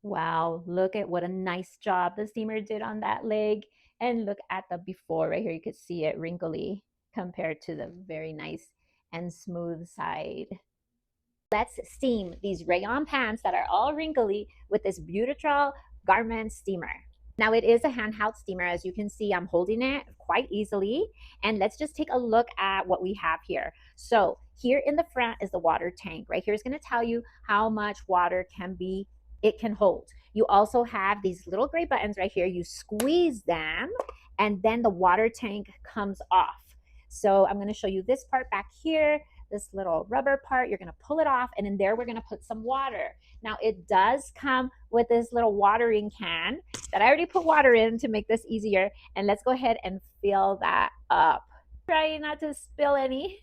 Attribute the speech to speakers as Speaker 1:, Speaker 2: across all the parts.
Speaker 1: Wow, look at what a nice job the steamer did on that leg. And look at the before right here. You could see it wrinkly compared to the very nice and smooth side. Let's steam these rayon pants that are all wrinkly with this BEAUTURAL garment steamer. Now it is a handheld steamer. As you can see, I'm holding it quite easily. And let's just take a look at what we have here. So here in the front is the water tank. Right here is going to tell you how much water it can hold. You also have these little gray buttons right here. You squeeze them and then the water tank comes off. So I'm going to show you this part back here, this little rubber part. You're going to pull it off, and in there we're going to put some water. Now it does come with this little watering can that I already put water in to make this easier. And let's go ahead and fill that up. Try not to spill any.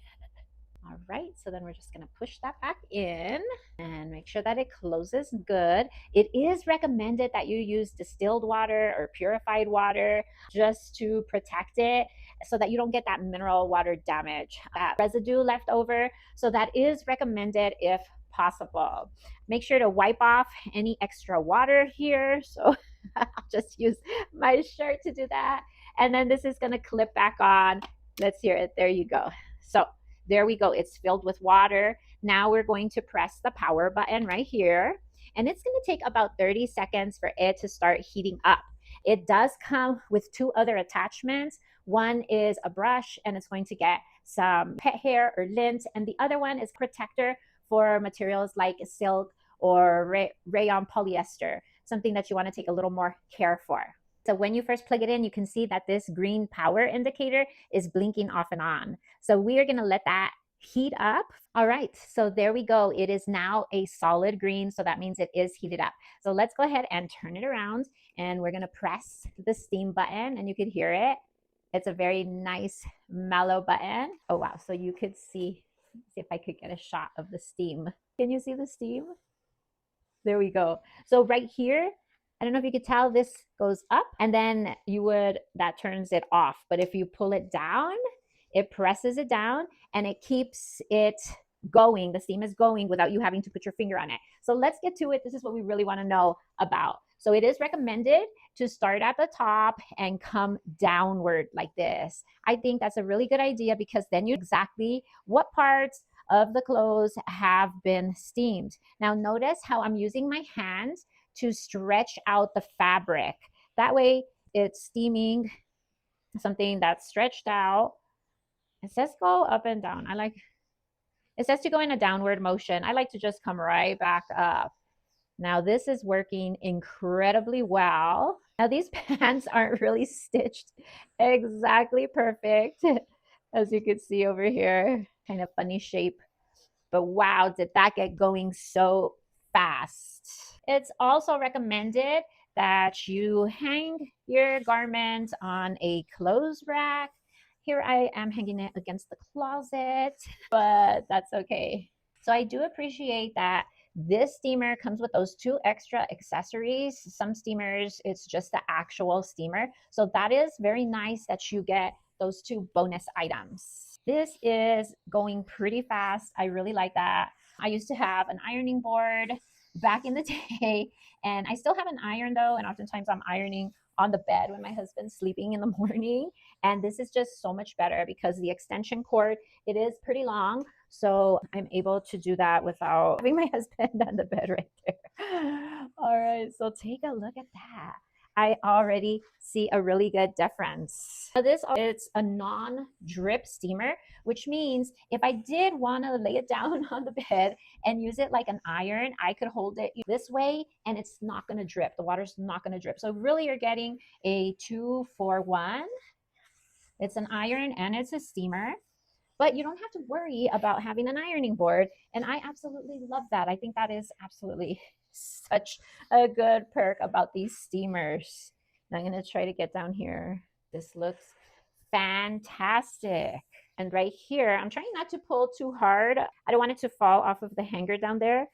Speaker 1: All right, so then we're just going to push that back in and make sure that it closes good. It is recommended that you use distilled water or purified water just to protect it so that you don't get that mineral water damage, that residue left over. So that is recommended if possible. Make sure to wipe off any extra water here. So I'll just use my shirt to do that. And then this is going to clip back on. Let's hear it. There you go. So there we go. It's filled with water. Now we're going to press the power button right here. And it's going to take about 30 seconds for it to start heating up. It does come with two other attachments. One is a brush, and it's going to get some pet hair or lint. And the other one is protector for materials like silk or rayon polyester, something that you want to take a little more care for. So when you first plug it in, you can see that this green power indicator is blinking off and on. So we are going to let that heat up. All right, so there we go. It is now a solid green, so that means it is heated up. So let's go ahead and turn it around, and we're going to press the steam button, and you could hear it. It's a very nice mellow button. Oh, wow. So you could see if I could get a shot of the steam. Can you see the steam? There we go. So right here, I don't know if you could tell, this goes up and then that turns it off. But if you pull it down, it presses it down and it keeps it going. The steam is going without you having to put your finger on it. So let's get to it. This is what we really want to know about. So it is recommended to start at the top and come downward like this. I think that's a really good idea because then you know exactly what parts of the clothes have been steamed. Now notice how I'm using my hands to stretch out the fabric. That way it's steaming something that's stretched out. It says go up and down. It says to go in a downward motion. I like to just come right back up. Now this is working incredibly well. Now these pants aren't really stitched exactly perfect, as you can see over here. Kind of funny shape. But wow, did that get going so fast. It's also recommended that you hang your garment on a clothes rack. Here I am hanging it against the closet, but that's okay. So I do appreciate that this steamer comes with those two extra accessories. Some steamers, it's just the actual steamer. So that is very nice that you get those two bonus items. This is going pretty fast. I really like that. I used to have an ironing board back in the day, and I still have an iron though, and oftentimes I'm ironing on the bed when my husband's sleeping in the morning. And this is just so much better because the extension cord, it is pretty long. So I'm able to do that without having my husband on the bed right there. All right, so take a look at that. I already see a really good difference. Now it's a non-drip steamer, which means if I did want to lay it down on the bed and use it like an iron, I could hold it this way and it's not going to drip. The water's not going to drip. So really you're getting a 2-for-1. It's an iron and it's a steamer, but you don't have to worry about having an ironing board. And I absolutely love that. I think that is absolutely such a good perk about these steamers. And I'm going to try to get down here. This looks fantastic. And right here, I'm trying not to pull too hard. I don't want it to fall off of the hanger down there,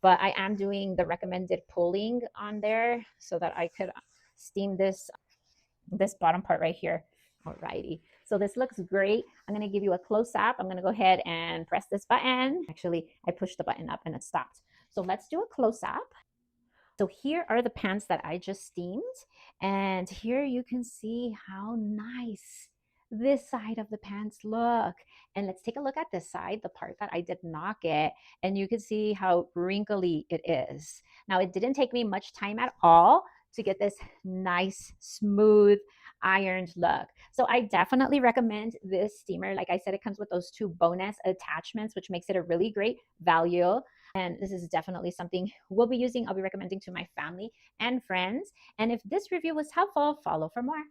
Speaker 1: but I am doing the recommended pulling on there so that I could steam this bottom part right here. Alrighty, so this looks great. I'm going to give you a close-up. I'm going to go ahead and press this button. Actually, I pushed the button up and it stopped. So let's do a close-up. So here are the pants that I just steamed. And here you can see how nice this side of the pants look. And let's take a look at this side, the part that I did not get. And you can see how wrinkly it is. Now, it didn't take me much time at all to get this nice, smooth, ironed look. So I definitely recommend this steamer. Like I said, it comes with those two bonus attachments, which makes it a really great value. And this is definitely something we'll be using. I'll be recommending to my family and friends. And if this review was helpful, follow for more.